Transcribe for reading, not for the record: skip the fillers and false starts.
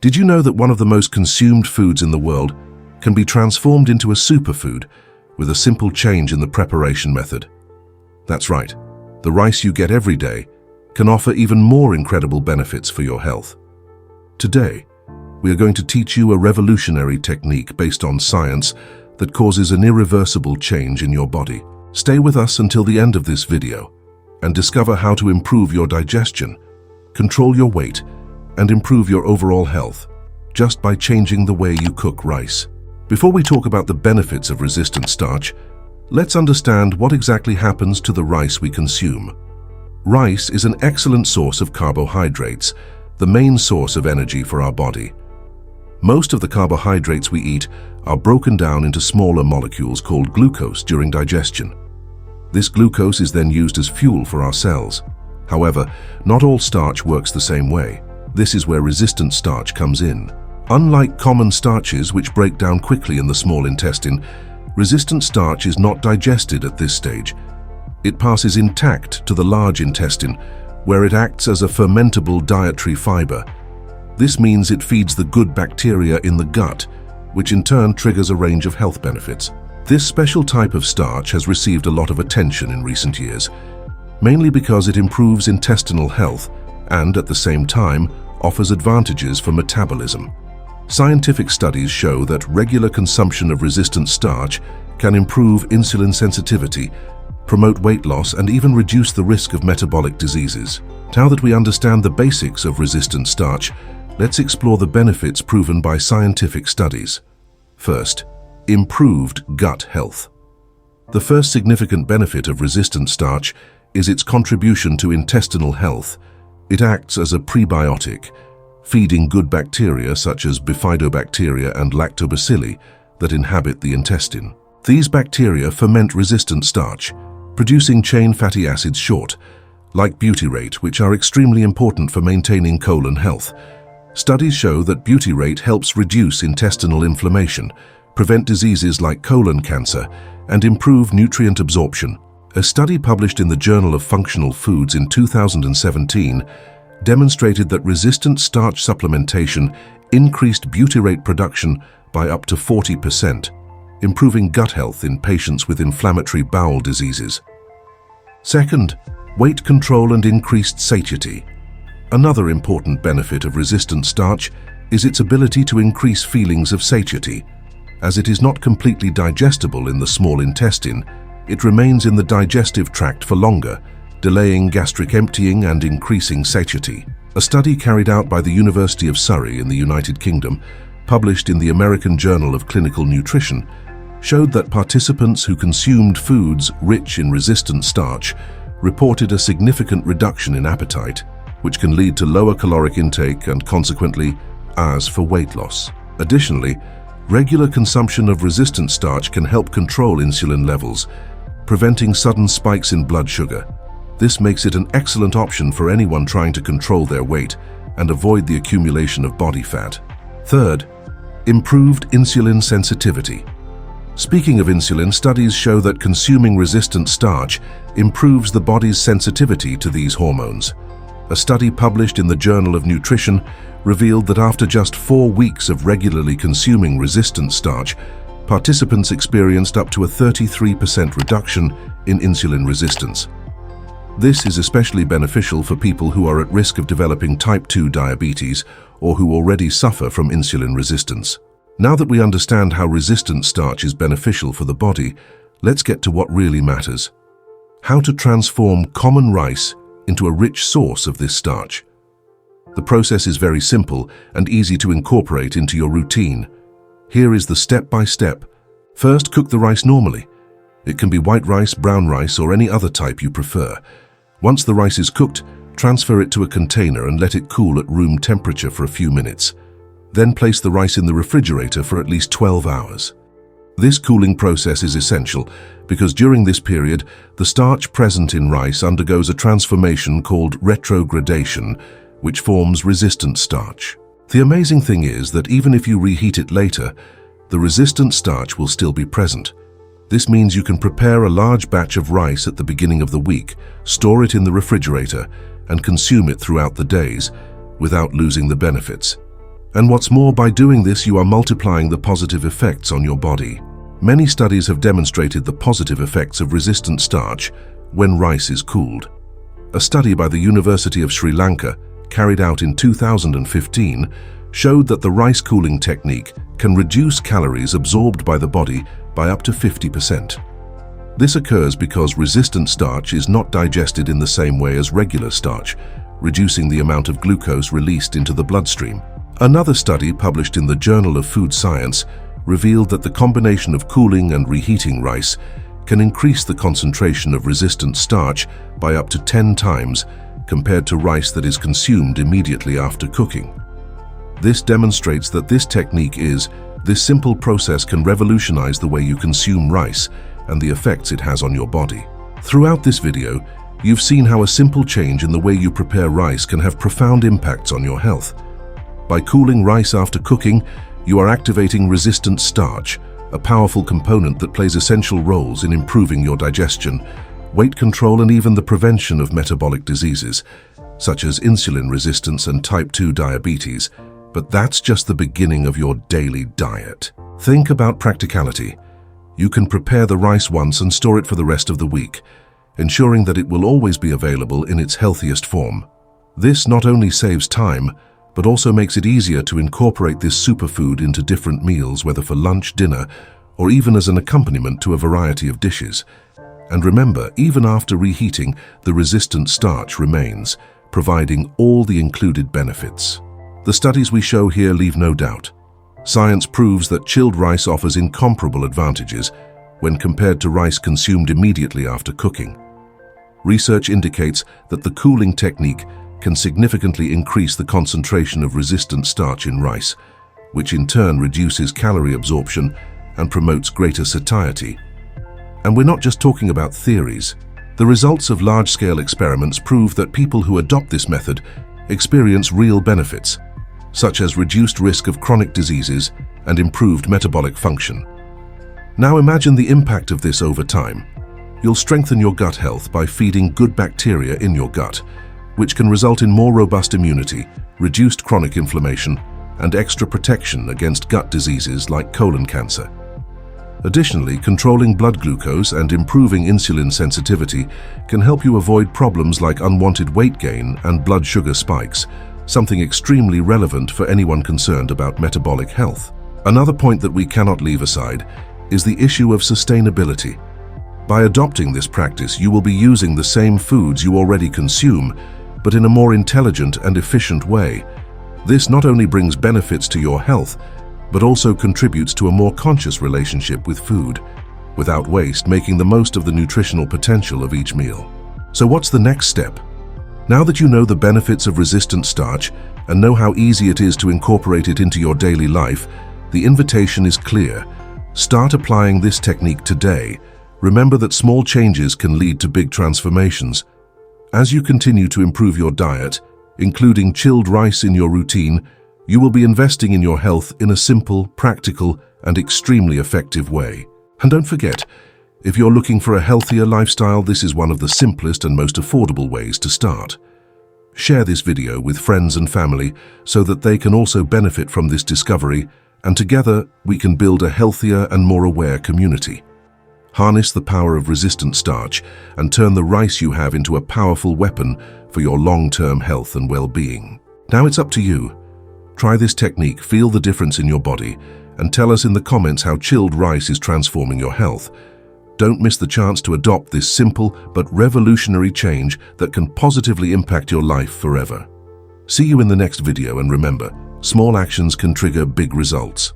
Did you know that one of the most consumed foods in the world can be transformed into a superfood with a simple change in the preparation method? That's right, the rice you get every day can offer even more incredible benefits for your health. Today, we are going to teach you a revolutionary technique based on science that causes an irreversible change in your body. Stay with us until the end of this video and discover how to improve your digestion, control your weight, and improve your overall health just by changing the way you cook rice. Before we talk about the benefits of resistant starch, let's understand what exactly happens to the rice we consume. Rice is an excellent source of carbohydrates, the main source of energy for our body. Most of the carbohydrates we eat are broken down into smaller molecules called glucose during digestion. This glucose is then used as fuel for our cells. However, not all starch works the same way. This is where resistant starch comes in. Unlike common starches, which break down quickly in the small intestine, resistant starch is not digested at this stage. It passes intact to the large intestine, where it acts as a fermentable dietary fiber. This means it feeds the good bacteria in the gut, which in turn triggers a range of health benefits. This special type of starch has received a lot of attention in recent years, mainly because it improves intestinal health and, at the same time, offers advantages for metabolism. Scientific studies show that regular consumption of resistant starch can improve insulin sensitivity, promote weight loss, and even reduce the risk of metabolic diseases. Now that we understand the basics of resistant starch, let's explore the benefits proven by scientific studies. First, improved gut health. The first significant benefit of resistant starch is its contribution to intestinal health. It acts as a prebiotic, feeding good bacteria such as bifidobacteria and lactobacilli that inhabit the intestine. These bacteria ferment resistant starch, producing chain fatty acids short, like butyrate, which are extremely important for maintaining colon health. Studies show that butyrate helps reduce intestinal inflammation, prevent diseases like colon cancer, and improve nutrient absorption. A study published in the Journal of Functional Foods in 2017 demonstrated that resistant starch supplementation increased butyrate production by up to 40%, improving gut health in patients with inflammatory bowel diseases. Second, weight control and increased satiety. Another important benefit of resistant starch is its ability to increase feelings of satiety. As it is not completely digestible in the small intestine, it remains in the digestive tract for longer, delaying gastric emptying and increasing satiety. A study carried out by the University of Surrey in the United Kingdom, published in the American Journal of Clinical Nutrition, showed that participants who consumed foods rich in resistant starch reported a significant reduction in appetite, which can lead to lower caloric intake and consequently as for weight loss. Additionally, regular consumption of resistant starch can help control insulin levels, preventing sudden spikes in blood sugar. This makes it an excellent option for anyone trying to control their weight and avoid the accumulation of body fat. Third, improved insulin sensitivity. Speaking of insulin, studies show that consuming resistant starch improves the body's sensitivity to these hormones. A study published in the Journal of Nutrition revealed that after just 4 weeks of regularly consuming resistant starch, participants experienced up to a 33% reduction in insulin resistance. This is especially beneficial for people who are at risk of developing type 2 diabetes or who already suffer from insulin resistance. Now that we understand how resistant starch is beneficial for the body, let's get to what really matters: how to transform common rice into a rich source of this starch. The process is very simple and easy to incorporate into your routine. Here is the step-by-step. First, cook the rice normally. It can be white rice, brown rice, or any other type you prefer. Once the rice is cooked, transfer it to a container and let it cool at room temperature for a few minutes. Then place the rice in the refrigerator for at least 12 hours. This cooling process is essential because during this period, the starch present in rice undergoes a transformation called retrogradation, which forms resistant starch. The amazing thing is that even if you reheat it later, the resistant starch will still be present. This means you can prepare a large batch of rice at the beginning of the week, store it in the refrigerator, and consume it throughout the days without losing the benefits. And what's more, by doing this, you are multiplying the positive effects on your body. Many studies have demonstrated the positive effects of resistant starch when rice is cooled. A study by the University of Sri Lanka, carried out in 2015, showed that the rice cooling technique can reduce calories absorbed by the body by up to 50%. This occurs because resistant starch is not digested in the same way as regular starch, reducing the amount of glucose released into the bloodstream. Another study published in the Journal of Food Science revealed that the combination of cooling and reheating rice can increase the concentration of resistant starch by up to 10 times compared to rice that is consumed immediately after cooking. This demonstrates that this simple process can revolutionize the way you consume rice and the effects it has on your body. Throughout this video, you've seen how a simple change in the way you prepare rice can have profound impacts on your health. By cooling rice after cooking, you are activating resistant starch, a powerful component that plays essential roles in improving your digestion, weight control, and even the prevention of metabolic diseases, such as insulin resistance and type 2 diabetes. But that's just the beginning of your daily diet. Think about practicality. You can prepare the rice once and store it for the rest of the week, ensuring that it will always be available in its healthiest form. This not only saves time, but also makes it easier to incorporate this superfood into different meals, whether for lunch, dinner, or even as an accompaniment to a variety of dishes. And remember, even after reheating, the resistant starch remains, providing all the included benefits. The studies we show here leave no doubt. Science proves that chilled rice offers incomparable advantages when compared to rice consumed immediately after cooking. Research indicates that the cooling technique can significantly increase the concentration of resistant starch in rice, which in turn reduces calorie absorption and promotes greater satiety. And we're not just talking about theories. The results of large-scale experiments prove that people who adopt this method experience real benefits, such as reduced risk of chronic diseases and improved metabolic function. Now imagine the impact of this over time. You'll strengthen your gut health by feeding good bacteria in your gut, which can result in more robust immunity, reduced chronic inflammation, and extra protection against gut diseases like colon cancer. Additionally, controlling blood glucose and improving insulin sensitivity can help you avoid problems like unwanted weight gain and blood sugar spikes, something extremely relevant for anyone concerned about metabolic health. Another point that we cannot leave aside is the issue of sustainability. By adopting this practice, you will be using the same foods you already consume, but in a more intelligent and efficient way. This not only brings benefits to your health, but also contributes to a more conscious relationship with food, without waste, making the most of the nutritional potential of each meal. So what's the next step? Now that you know the benefits of resistant starch and know how easy it is to incorporate it into your daily life, the invitation is clear. Start applying this technique today. Remember that small changes can lead to big transformations. As you continue to improve your diet, including chilled rice in your routine, you will be investing in your health in a simple, practical, and extremely effective way. And don't forget, if you're looking for a healthier lifestyle, this is one of the simplest and most affordable ways to start. Share this video with friends and family so that they can also benefit from this discovery, and together we can build a healthier and more aware community. Harness the power of resistant starch and turn the rice you have into a powerful weapon for your long-term health and well-being. Now it's up to you. Try this technique, feel the difference in your body, and tell us in the comments how chilled rice is transforming your health. Don't miss the chance to adopt this simple but revolutionary change that can positively impact your life forever. See you in the next video, and remember, small actions can trigger big results.